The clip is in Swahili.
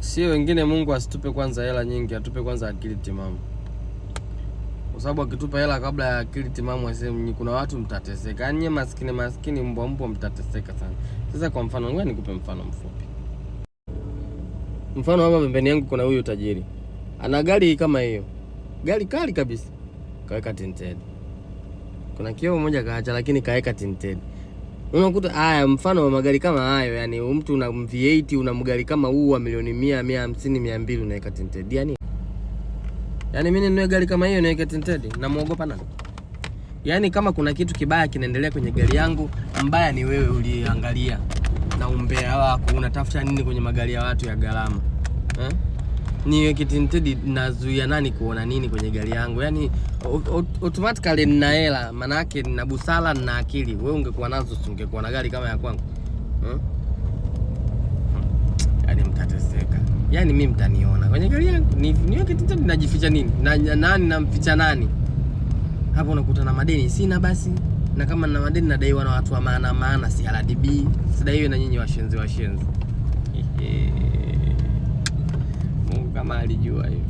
Sio wengine, Mungu asitupe kwanza hela nyingi, atupe kwanza akili timamu. Kwa sababu akitupa hela kabla ya akili timamu aseme, kuna watu mtateseka. Yaani maskini mbwa mtateseka sana. Sasa kwa mfano, ngoja nikupe mfano mfupi. Mfano hapa pembeni yangu kuna huyu tajiri. Ana gari kama hiyo. Gari kali kabisa. Kaweka tinted. Kuna kioo moja kaacha lakini kaweka tinted. Unakuta haya mfano wa magari kama hayo, yani mtu una V8 una magari kama huu wa milioni 100, 150, 200 unaweka tinted. Yaani mimi ninunue gari kama hiyo naweka tinted, namuogopa nani? Yaani kama kuna kitu kibaya kinaendelea kwenye gari yangu, mbaya ni wewe uliangalia na umbea wako, unatafuta nini kwenye magari ya watu ya gharama? Niweke tinted, nazuia nani kuona nini kwenye gari yangu? Yaani automatically nina hela, maana yake nina busara na akili. Wewe ungekuwa nazo ungekuwa na gari kama ya kwangu. Yaani mtateseka. Yaani mimi mtaniona kwenye gari yangu niweke tinted, najificha nini? Nani namficha nani? Hapo unakuta na madeni sina basi. Na kama nina madeni nadaiwa na watu wa maana si RDB. Sidaiwe na nyinyi washenzi. Mungu kama alijua hivi.